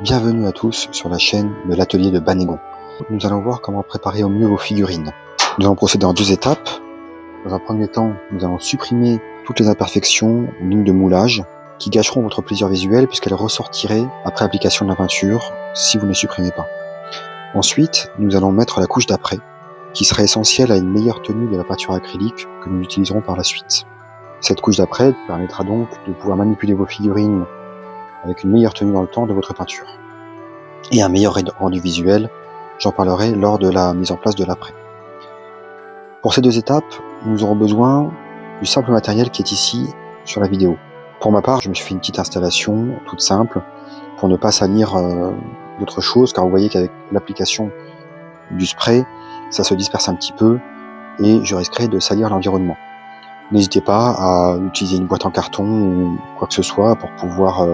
Bienvenue à tous sur la chaîne de l'atelier de Banégon. Nous allons voir comment préparer au mieux vos figurines. Nous allons procéder en 2 étapes. Dans un premier temps, nous allons supprimer toutes les imperfections ou lignes de moulage qui gâcheront votre plaisir visuel puisqu'elles ressortiraient après application de la peinture si vous ne supprimez pas. Ensuite, nous allons mettre la couche d'après qui sera essentielle à une meilleure tenue de la peinture acrylique que nous utiliserons par la suite. Cette couche d'après permettra donc de pouvoir manipuler vos figurines avec une meilleure tenue dans le temps de votre peinture. Et un meilleur rendu visuel, j'en parlerai lors de la mise en place de l'après. Pour ces 2 étapes, nous aurons besoin du simple matériel qui est ici sur la vidéo. Pour ma part, je me suis fait une petite installation toute simple pour ne pas salir d'autres choses, car vous voyez qu'avec l'application du spray, ça se disperse un petit peu et je risquerais de salir l'environnement. N'hésitez pas à utiliser une boîte en carton ou quoi que ce soit pour pouvoir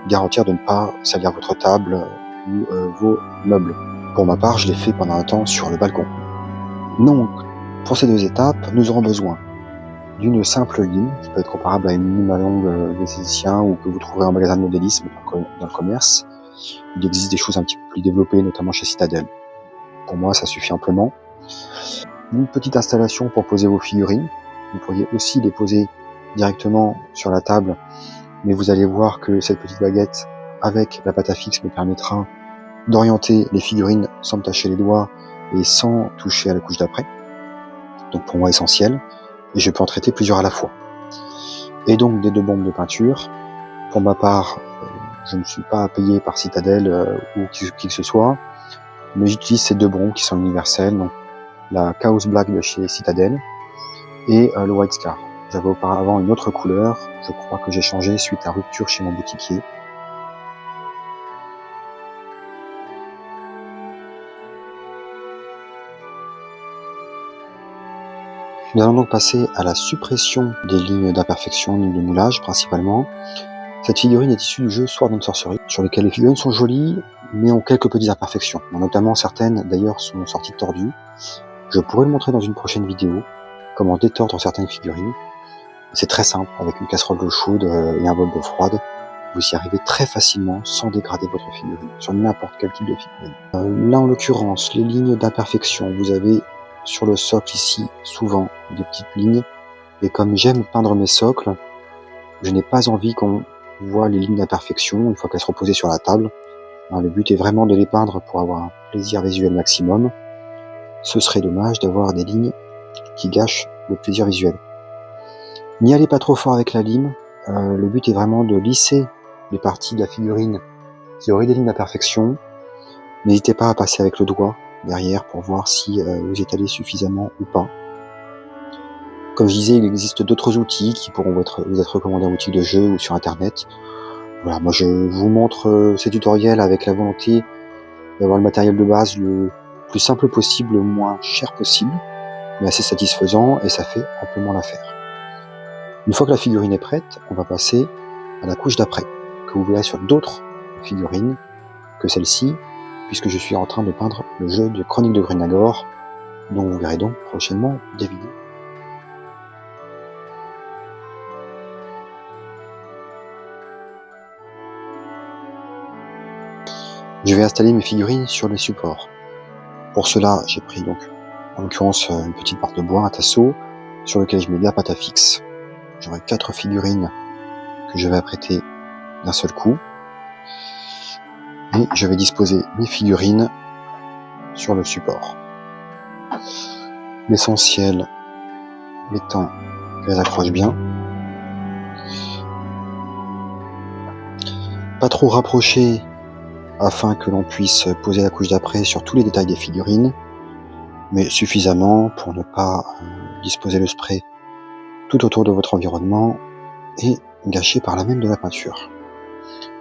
garantir de ne pas salir votre table ou vos meubles. Pour ma part, je l'ai fait pendant un temps sur le balcon. Donc, pour ces 2 étapes, nous aurons besoin d'une simple lime, qui peut être comparable à une lime à longue d'esthéticien ou que vous trouverez en magasin de modélisme dans le commerce. Il existe des choses un petit peu plus développées, notamment chez Citadel. Pour moi, ça suffit amplement. Une petite installation pour poser vos figurines. Vous pourriez aussi les poser directement sur la table, mais vous allez voir que cette petite baguette avec la pâte à fixe me permettra d'orienter les figurines sans me tacher les doigts et sans toucher à la couche d'après. Donc pour moi essentiel, et je peux en traiter plusieurs à la fois. Et donc des 2 bombes de peinture. Pour ma part, je ne suis pas payé par Citadel ou qui que ce soit, mais j'utilise ces 2 bombes qui sont universelles, donc la Chaos Black de chez Citadel et le White Scar. J'avais auparavant une autre couleur, je crois que j'ai changé suite à rupture chez mon boutiquier. Nous allons donc passer à la suppression des lignes d'imperfection, lignes de moulage principalement. Cette figurine est issue du jeu Sword and Sorcery, sur lequel les figurines sont jolies, mais ont quelques petites imperfections. Notamment certaines d'ailleurs sont sorties tordues. Je pourrais le montrer dans une prochaine vidéo, comment détordre certaines figurines. C'est très simple, avec une casserole d'eau chaude et un bol d'eau froide. Vous y arrivez très facilement sans dégrader votre figurine, sur n'importe quel type de figurine. Là en l'occurrence, les lignes d'imperfection, vous avez sur le socle ici souvent des petites lignes, et comme j'aime peindre mes socles, je n'ai pas envie qu'on voit les lignes d'imperfection une fois qu'elles seront posées sur la table. Alors, le but est vraiment de les peindre pour avoir un plaisir visuel maximum. Ce serait dommage d'avoir des lignes qui gâchent le plaisir visuel. N'y allez pas trop fort avec la lime, le but est vraiment de lisser les parties de la figurine qui auraient des lignes d'imperfection. N'hésitez pas à passer avec le doigt derrière pour voir si vous étalez suffisamment ou pas. Comme je disais, il existe d'autres outils qui pourront vous être recommandés en boutique de jeux ou sur internet. Voilà, moi je vous montre ces tutoriels avec la volonté d'avoir le matériel de base le plus simple possible, le moins cher possible, mais assez satisfaisant, et ça fait amplement l'affaire. Une fois que la figurine est prête, on va passer à la couche d'après, que vous verrez sur d'autres figurines que celle-ci, puisque je suis en train de peindre le jeu de Chroniques de Grunagor, dont vous verrez donc prochainement des vidéos. Je vais installer mes figurines sur les supports. Pour cela, j'ai pris donc, en l'occurrence, une petite barre de bois, un tasseau, sur lequel je mets de la pâte à fixe. J'aurai 4 figurines que je vais apprêter d'un seul coup. Et je vais disposer mes figurines sur le support. L'essentiel étant qu'elles accrochent bien. Pas trop rapprochées afin que l'on puisse poser la couche d'après sur tous les détails des figurines, mais suffisamment pour ne pas disposer le spray tout autour de votre environnement et gâcher par là même de la peinture.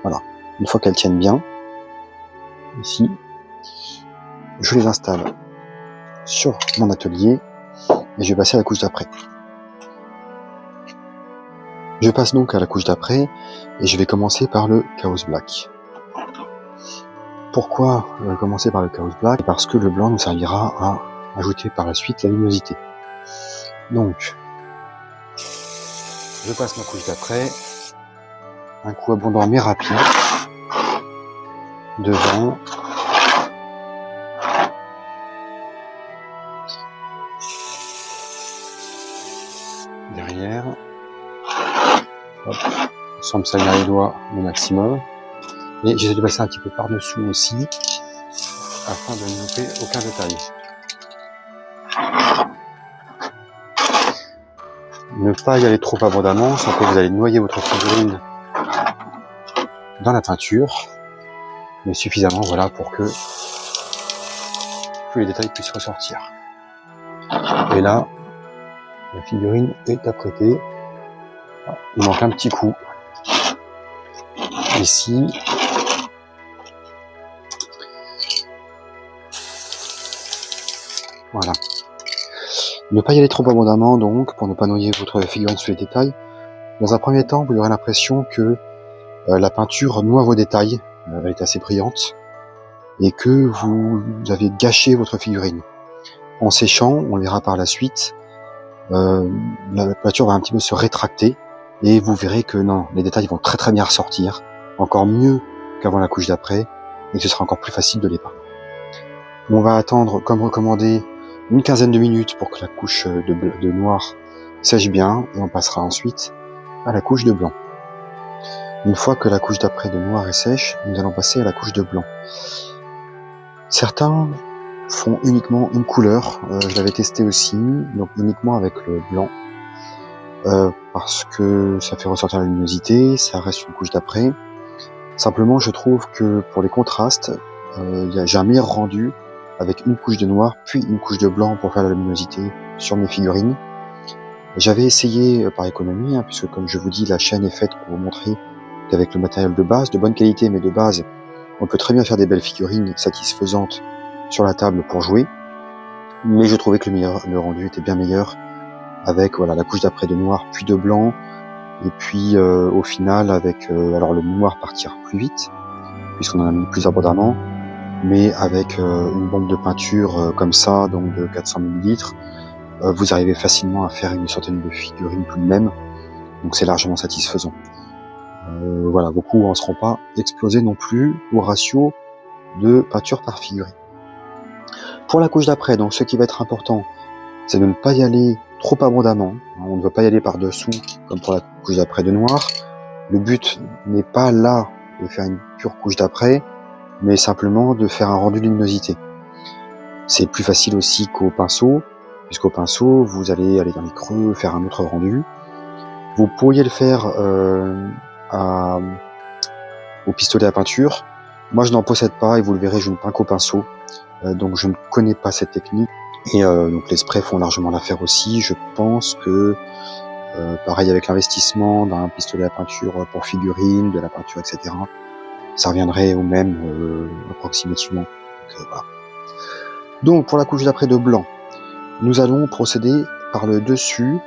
Voilà, une fois qu'elles tiennent bien, ici, je les installe sur mon atelier et je vais passer à la couche d'après. Je passe donc à la couche d'après et je vais commencer par le Chaos Black. Pourquoi commencer par le Chaos Black? Parce que le blanc nous servira à ajouter par la suite la luminosité. Donc, je passe ma couche d'après, un coup abondant mais rapide. devant, derrière. Hop. On semble salir les doigts au maximum. Et j'essaie de passer un petit peu par-dessous aussi, afin de ne louper aucun détail. Ne pas y aller trop abondamment, sans que vous allez noyer votre figurine dans la peinture, mais suffisamment, voilà, pour que tous les détails puissent ressortir. Et là, la figurine est apprêtée. Il manque un petit coup ici. Voilà. Ne pas y aller trop abondamment donc, pour ne pas noyer votre figurine sous les détails. Dans un premier temps, vous aurez l'impression que la peinture noie vos détails, elle est assez brillante, et que vous avez gâché votre figurine. En séchant, on verra par la suite, la peinture va un petit peu se rétracter, et vous verrez que non, les détails vont très très bien ressortir, encore mieux qu'avant la couche d'après, et que ce sera encore plus facile de les peindre. On va attendre, comme recommandé, une quinzaine de minutes pour que la couche de noir sèche bien, et on passera ensuite à la couche de blanc. Une fois que la couche d'après de noir est sèche, nous allons passer à la couche de blanc. Certains font uniquement une couleur, je l'avais testé aussi, donc uniquement avec le blanc, parce que ça fait ressortir la luminosité, ça reste une couche d'après. Simplement, je trouve que pour les contrastes, j'ai un meilleur rendu avec une couche de noir, puis une couche de blanc pour faire la luminosité sur mes figurines. J'avais essayé par économie, puisque comme je vous dis, la chaîne est faite pour vous montrer qu'avec le matériel de base, de bonne qualité mais de base, on peut très bien faire des belles figurines satisfaisantes sur la table pour jouer. Mais je trouvais que le rendu était bien meilleur avec voilà la couche d'après de noir, puis de blanc, et puis au final avec alors le noir partira plus vite, puisqu'on en a mis plus abondamment, mais avec une bombe de peinture comme ça, donc de 400 ml, vous arrivez facilement à faire une centaine de figurines tout de même, donc c'est largement satisfaisant. Voilà, beaucoup en seront pas explosés non plus au ratio de peinture par figurine. Pour la couche d'après, donc ce qui va être important, c'est de ne pas y aller trop abondamment. On ne veut pas y aller par-dessous, comme pour la couche d'après de noir. Le but n'est pas là de faire une pure couche d'après, mais simplement de faire un rendu de luminosité. C'est plus facile aussi qu'au pinceau, puisqu'au pinceau, vous allez aller dans les creux, faire un autre rendu. Vous pourriez le faire au pistolet à peinture. Moi, je n'en possède pas, et vous le verrez, je ne peins qu'au pinceau. Donc je ne connais pas cette technique. Et donc les sprays font largement l'affaire aussi. Je pense que pareil avec l'investissement d'un pistolet à peinture pour figurines, de la peinture, etc., ça reviendrait au même approximativement. Donc, voilà. Donc pour la couche d'après de blanc, nous allons procéder par le dessus,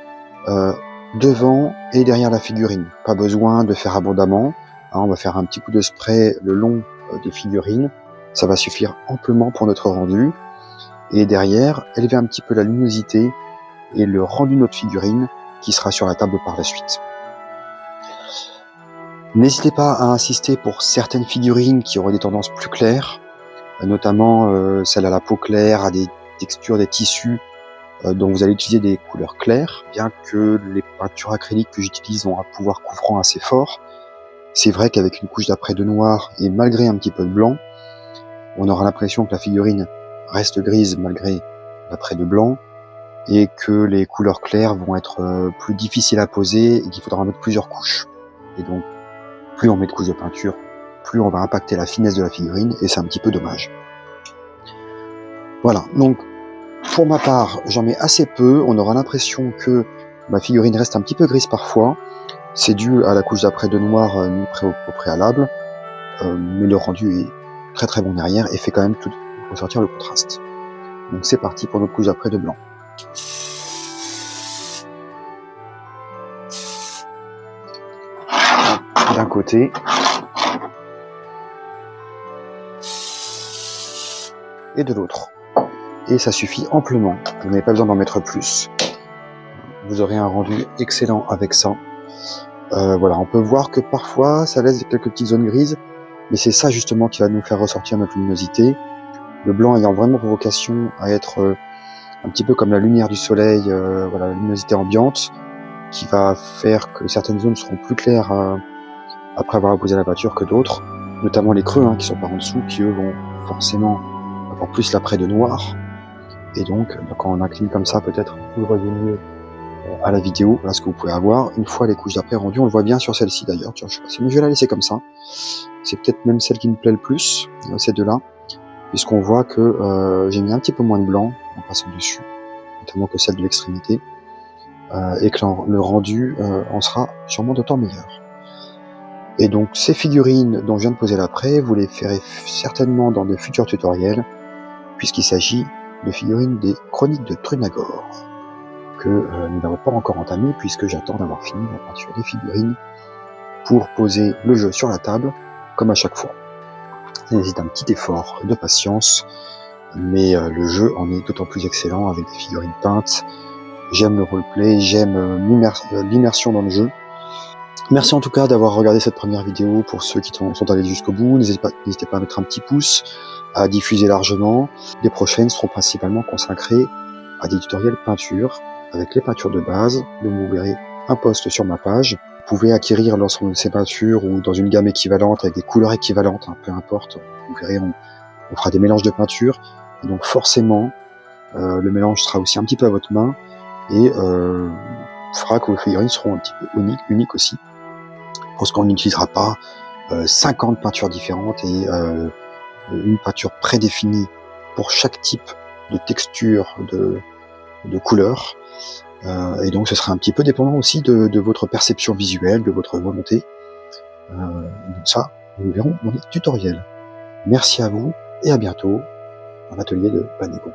devant et derrière la figurine. Pas besoin de faire abondamment. On va faire un petit coup de spray le long des figurines. Ça va suffire amplement pour notre rendu. Et derrière, élever un petit peu la luminosité et le rendu de notre figurine qui sera sur la table par la suite. N'hésitez pas à insister pour certaines figurines qui auraient des tendances plus claires, notamment celles à la peau claire, à des textures, des tissus dont vous allez utiliser des couleurs claires, bien que les peintures acryliques que j'utilise ont un pouvoir couvrant assez fort. C'est vrai qu'avec une couche d'après de noir et malgré un petit peu de blanc, on aura l'impression que la figurine reste grise malgré l'après de blanc, et que les couleurs claires vont être plus difficiles à poser et qu'il faudra en mettre plusieurs couches. Et donc, plus on met de couches de peinture, plus on va impacter la finesse de la figurine, et c'est un petit peu dommage. Voilà, donc pour ma part, j'en mets assez peu. On aura l'impression que ma figurine reste un petit peu grise parfois. C'est dû à la couche d'après de noir mis au préalable, mais le rendu est très très bon derrière et fait quand même tout ressortir le contraste. Donc c'est parti pour notre couche d'après de blanc. D'un côté et de l'autre. Et ça suffit amplement, vous n'avez pas besoin d'en mettre plus. Vous aurez un rendu excellent avec ça. Voilà, on peut voir que parfois ça laisse quelques petites zones grises, mais c'est ça justement qui va nous faire ressortir notre luminosité. Le blanc ayant vraiment pour vocation à être un petit peu comme la lumière du soleil, voilà, la luminosité ambiante, qui va faire que certaines zones seront plus claires après avoir apposé la peinture que d'autres, notamment les creux qui sont par en dessous, qui eux vont forcément avoir plus l'après de noir. Et donc quand on incline comme ça, peut-être vous le voyez mieux à la vidéo, voilà ce que vous pouvez avoir. Une fois les couches d'après rendues, on le voit bien sur celle-ci d'ailleurs, je sais pas si, mais je vais la laisser comme ça. C'est peut-être même celle qui me plaît le plus, ces deux-là, puisqu'on voit que j'ai mis un petit peu moins de blanc en passant dessus, notamment que celle de l'extrémité, et que le rendu en sera sûrement d'autant meilleur. Et donc ces figurines dont je viens de poser l'après, vous les ferez certainement dans de futurs tutoriels, puisqu'il s'agit de figurines des Chroniques de Trunagor, que nous n'avons pas encore entamé, puisque j'attends d'avoir fini la peinture des figurines pour poser le jeu sur la table, comme à chaque fois. Ça nécessite un petit effort de patience, mais le jeu en est d'autant plus excellent avec des figurines peintes. J'aime le roleplay, j'aime l'immersion dans le jeu. Merci en tout cas d'avoir regardé cette première vidéo. Pour ceux qui sont allés jusqu'au bout, n'hésitez pas à mettre un petit pouce, à diffuser largement. Les prochaines seront principalement consacrées à des tutoriels peinture, avec les peintures de base, dont vous verrez un post sur ma page. Vous pouvez acquérir l'ensemble de ces peintures ou dans une gamme équivalente avec des couleurs équivalentes, peu importe. Vous verrez, on fera des mélanges de peintures, et donc forcément, le mélange sera aussi un petit peu à votre main, et fera que vos figurines seront un petit peu uniques aussi, parce qu'on n'utilisera pas 50 peintures différentes et une peinture prédéfinie pour chaque type de texture, de couleur, et donc ce sera un petit peu dépendant aussi de votre perception visuelle, de votre volonté. Donc ça, nous le verrons dans les tutoriels. Merci à vous et à bientôt dans l'atelier de Banégon.